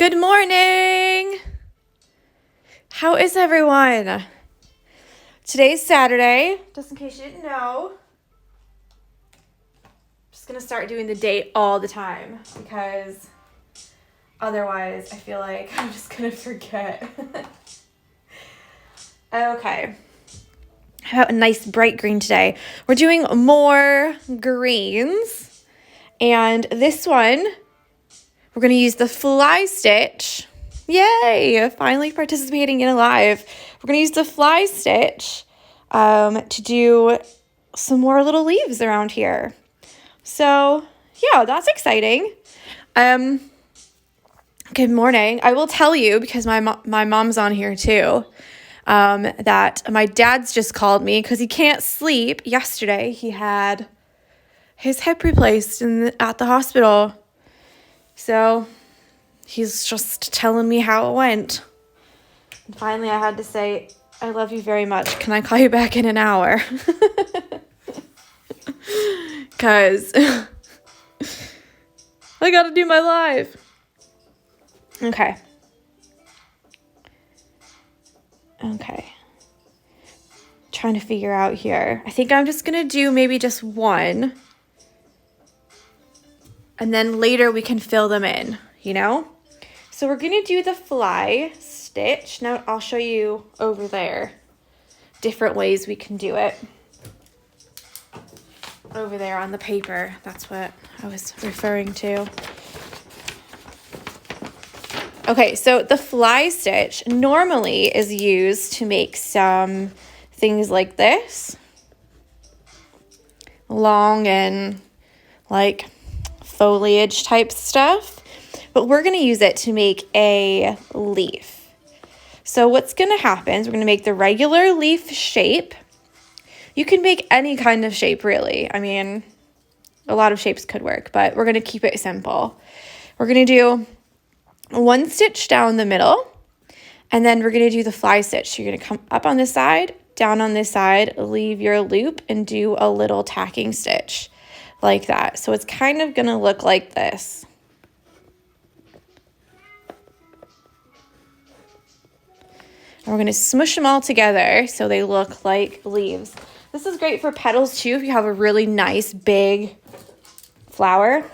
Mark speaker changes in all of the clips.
Speaker 1: Good morning! How is everyone? Today's Saturday, just in case you didn't know. I'm just gonna start doing the date all the time because otherwise I feel like I'm just gonna forget. Okay. How about a nice bright green today? We're doing more greens, and this one we're going to use the fly stitch. Yay! Finally participating in a live. We're going to use the fly stitch to do some more little leaves around here. So, yeah, that's exciting. Good morning. I will tell you, because my mom's on here too, that my dad's just called me because he can't sleep. Yesterday, he had his hip replaced at the hospital. So he's just telling me how it went. And finally, I had to say, I love you very much. Can I call you back in an hour? Because I got to do my live. Okay. Trying to figure out here. I think I'm just going to do maybe just one. And then later we can fill them in, you know? So we're going to do the fly stitch. Now I'll show you over there different ways we can do it. Over there on the paper, that's what I was referring to. Okay, so the fly stitch normally is used to make some things like this. Long and like foliage type stuff, but we're going to use it to make a leaf. So what's going to happen is we're going to make the regular leaf shape. You can make any kind of shape, really. I mean, a lot of shapes could work, but we're going to keep it simple. We're going to do one stitch down the middle, and then we're going to do the fly stitch. So you're going to come up on this side, down on this side, leave your loop, and do a little tacking stitch. Like that. So it's kind of going to look like this. And we're going to smush them all together so they look like leaves. This is great for petals too if you have a really nice big flower.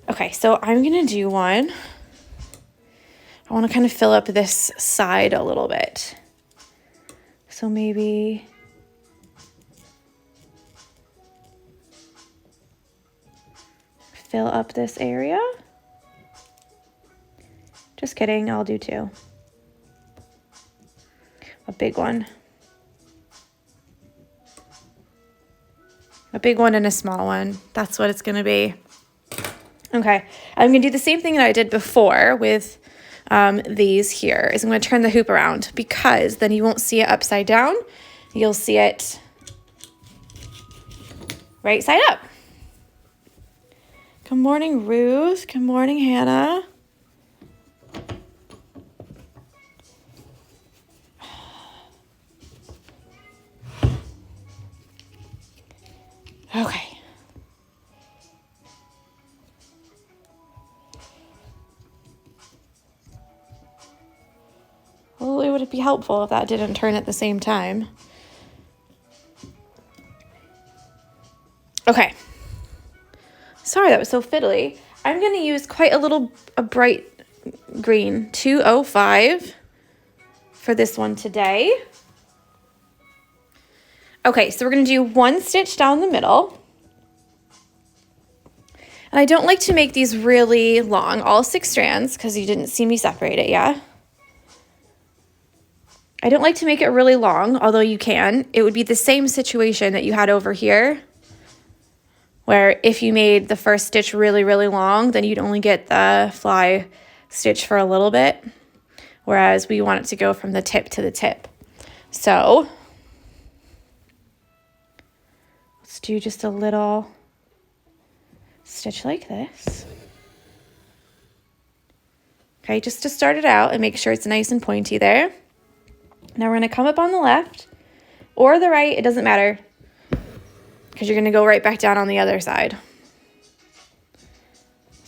Speaker 1: Okay, so I'm going to do one. I want to kind of fill up this side a little bit. So maybe fill up this area. Just kidding, I'll do two. A big one. A big one and a small one. That's what it's gonna be. Okay, I'm gonna do the same thing that I did before with these here. Is I'm gonna turn the hoop around because then you won't see it upside down. You'll see it right side up. Good morning, Ruth. Good morning, Hannah. Okay. Well, it would be helpful if that didn't turn at the same time. Okay. Sorry, that was so fiddly. I'm going to use quite a bright green, 205 for this one today. Okay, so we're going to do one stitch down the middle. And I don't like to make these really long, all 6 strands, because you didn't see me separate it, yeah? I don't like to make it really long, although you can. It would be the same situation that you had over here, where if you made the first stitch really, really long, then you'd only get the fly stitch for a little bit, whereas we want it to go from the tip to the tip. So let's do just a little stitch like this. Okay, just to start it out and make sure it's nice and pointy there. Now we're going to come up on the left or the right, it doesn't matter, because you're going to go right back down on the other side.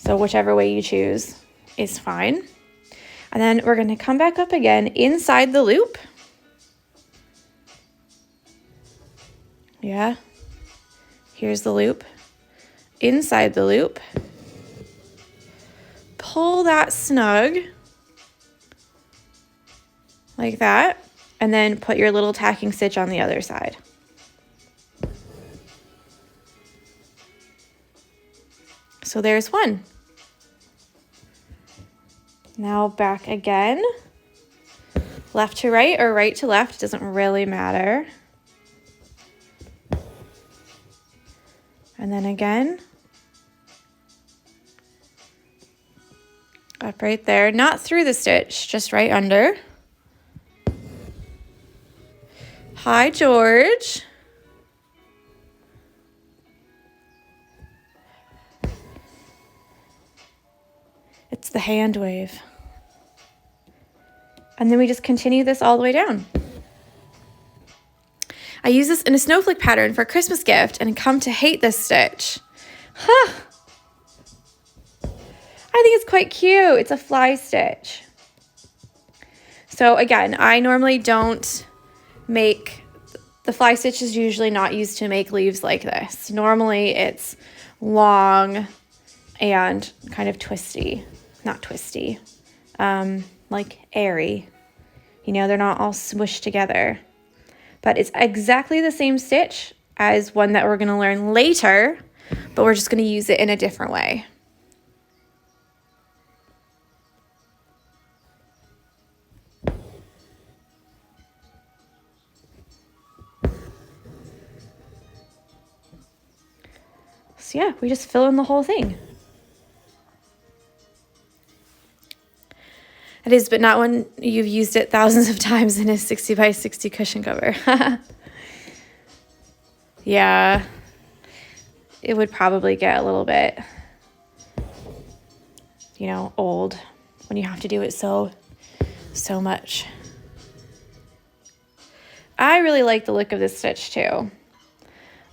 Speaker 1: So whichever way you choose is fine. And then we're going to come back up again inside the loop. Yeah. Here's the loop. Inside the loop. Pull that snug like that, and then put your little tacking stitch on the other side. So there's one. Now back again, left to right or right to left, doesn't really matter. And then again, up right there, not through the stitch, just right under. Hi, George. It's the hand wave. And then we just continue this all the way down. I use this in a snowflake pattern for a Christmas gift and come to hate this stitch. Huh. I think it's quite cute. It's a fly stitch. So again, I normally don't make, the fly stitch is usually not used to make leaves like this. Normally it's long and kind of twisty. Not twisty, like airy. You know, they're not all smushed together. But it's exactly the same stitch as one that we're going to learn later, but we're just going to use it in a different way. So yeah, we just fill in the whole thing. It is, but not when you've used it thousands of times in a 60 by 60 cushion cover. Yeah, it would probably get a little bit, you know, old when you have to do it so much. I really like the look of this stitch too.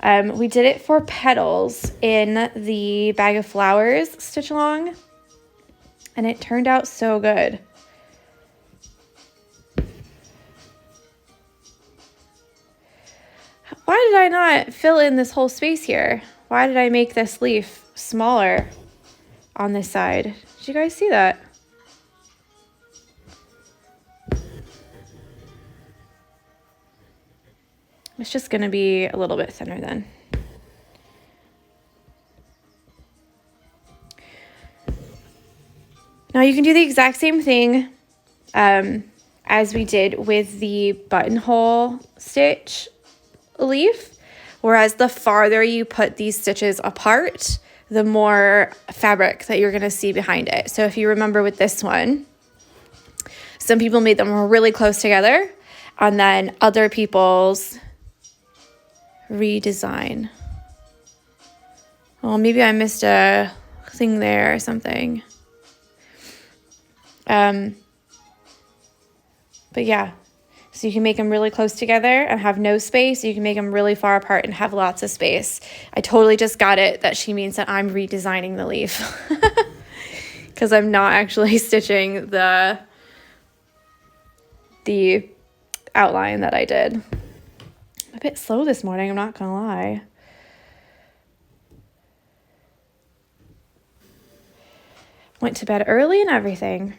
Speaker 1: We did it for petals in the Bag of Flowers stitch along, and it turned out so good. Why did I not fill in this whole space here? Why did I make this leaf smaller on this side? Did you guys see that? It's just going to be a little bit thinner then. Now you can do the exact same thing as we did with the buttonhole stitch leaf, whereas the farther you put these stitches apart, the more fabric that you're going to see behind it. So if you remember with this one, some people made them really close together, and then other people's redesign. Oh, maybe I missed a thing there or something. But yeah, so you can make them really close together and have no space. You can make them really far apart and have lots of space. I totally just got it that she means that I'm redesigning the leaf because I'm not actually stitching the outline that I did. I'm a bit slow this morning, I'm not gonna lie. Went to bed early and everything.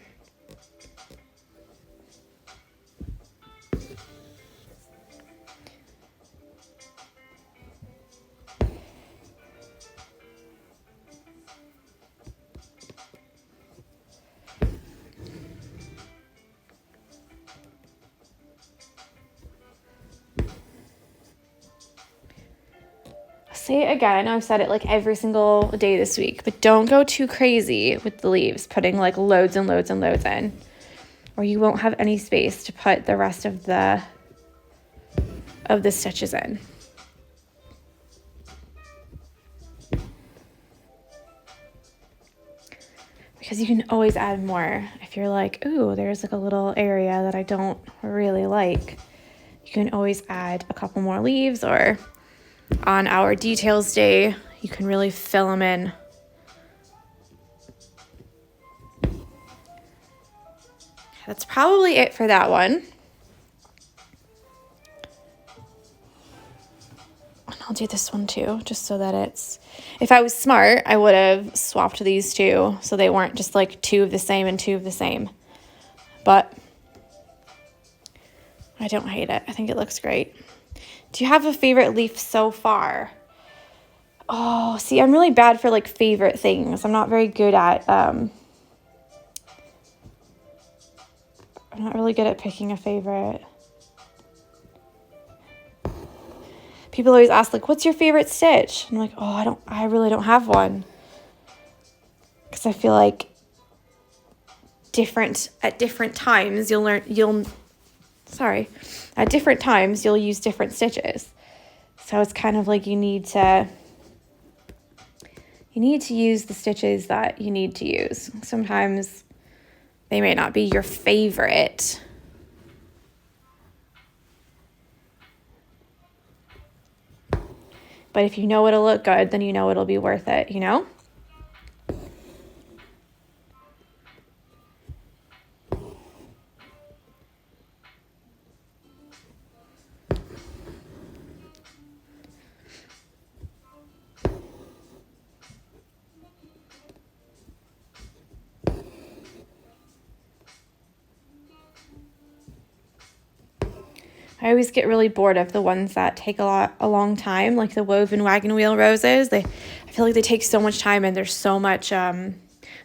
Speaker 1: Say it again, I've said it like every single day this week, but don't go too crazy with the leaves, putting like loads and loads and loads in, or you won't have any space to put the rest of the stitches in. Because you can always add more. If you're like, ooh, there's like a little area that I don't really like, you can always add a couple more leaves, or on our details day, you can really fill them in that's probably it for that one. And I'll do this one too, just so that it's, if I was smart, I would have swapped these two so they weren't just like two of the same and two of the same. But I don't hate it. I think it looks great. Do you have a favorite leaf so far? Oh, see, I'm really bad for like favorite things. I'm not very good at, I'm not really good at picking a favorite. People always ask like, what's your favorite stitch? I'm like, oh, I really don't have one. Because I feel like at different times at different times you'll use different stitches. So it's kind of like you need to use the stitches that you need to use. Sometimes they may not be your favorite. But if you know it'll look good, then you know it'll be worth it, you know? I always get really bored of the ones that take a long time, like the woven wagon wheel roses. I feel like they take so much time and there's so much, they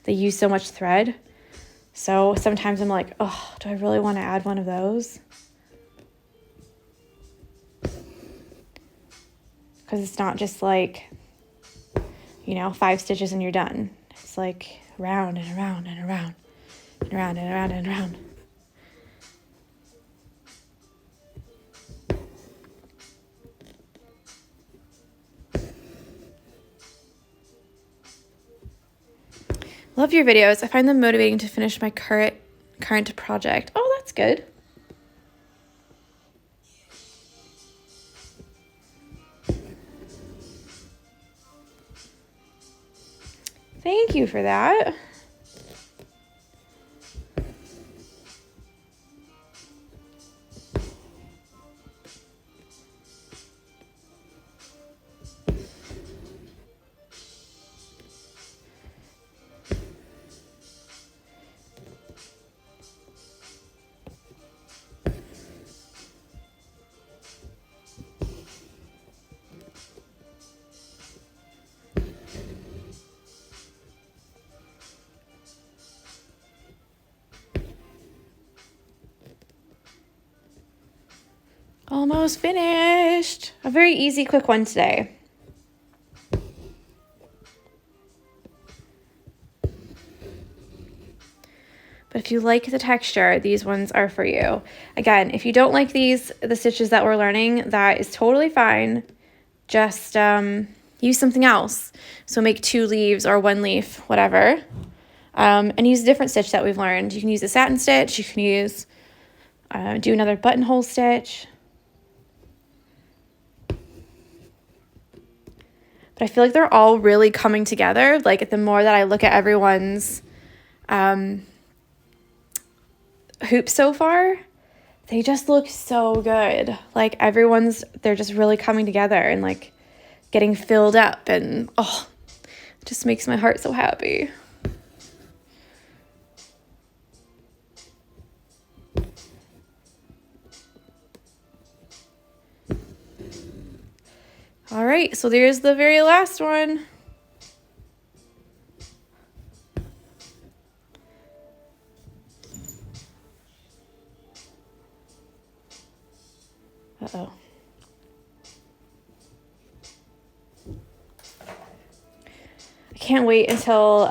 Speaker 1: use so much thread. So sometimes I'm like, oh, do I really want to add one of those? Because it's not just like, 5 stitches and you're done. It's like round and around and around and around and around and around. Love your videos. I find them motivating to finish my current project. Oh, that's good. Thank you for that. Almost finished. A very easy, quick one today. But if you like the texture, these ones are for you. Again, if you don't like the stitches that we're learning, that is totally fine. Just use something else. So make 2 leaves or 1 leaf, whatever. And use a different stitch that we've learned. You can use a satin stitch. You can use, do another buttonhole stitch. But I feel like they're all really coming together. Like the more that I look at everyone's hoops so far, they just look so good. Like they're just really coming together and like getting filled up, and oh, it just makes my heart so happy. All right, so there's the very last one. Uh-oh. I can't wait until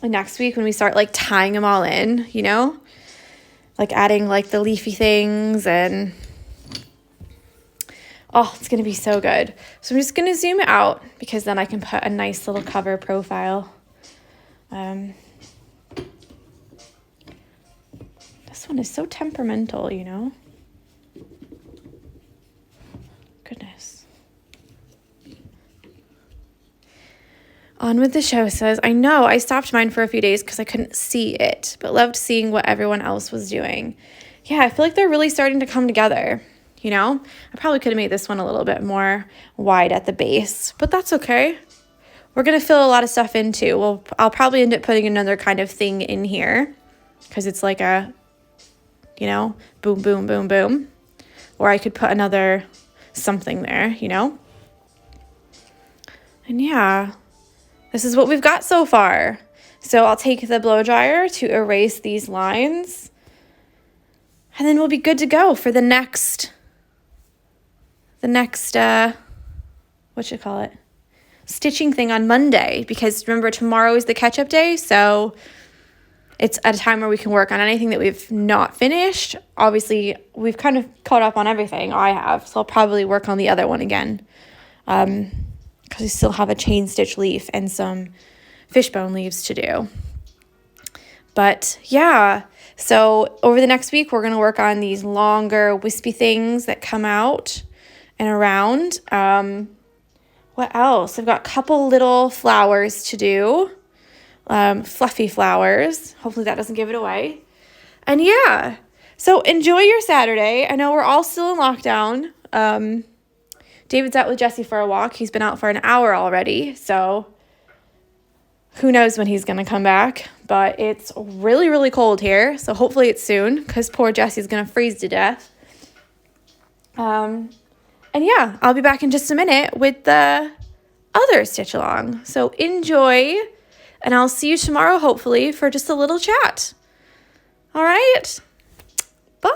Speaker 1: next week when we start like tying them all in, like adding like the leafy things, and oh, it's going to be so good. So I'm just going to zoom out because then I can put a nice little cover profile. This one is so temperamental, Goodness. On with the show says, I know I stopped mine for a few days because I couldn't see it, but loved seeing what everyone else was doing. Yeah, I feel like they're really starting to come together, you know? I probably could have made this one a little bit more wide at the base, but that's okay. We're going to fill a lot of stuff in too. I'll probably end up putting another kind of thing in here because it's like a, you know, boom, boom, boom, boom. Or I could put another something there, you know? And yeah. This is what we've got so far. So I'll take the blow dryer to erase these lines. And then we'll be good to go for the next stitching thing on Monday. Because remember, tomorrow is the catch-up day. So it's at a time where we can work on anything that we've not finished. Obviously, we've kind of caught up on everything. I have. So I'll probably work on the other one again. Because we still have a chain stitch leaf and some fishbone leaves to do. But yeah, so over the next week, we're going to work on these longer wispy things that come out and around. What else? I've got a couple little flowers to do, fluffy flowers. Hopefully that doesn't give it away. And yeah, so enjoy your Saturday. I know we're all still in lockdown. David's out with Jesse for a walk. He's been out for an hour already, so who knows when he's going to come back. But it's really, really cold here, so hopefully it's soon because poor Jesse's going to freeze to death. And yeah, I'll be back in just a minute with the other stitch along. So enjoy, and I'll see you tomorrow, hopefully, for just a little chat. All right? Bye.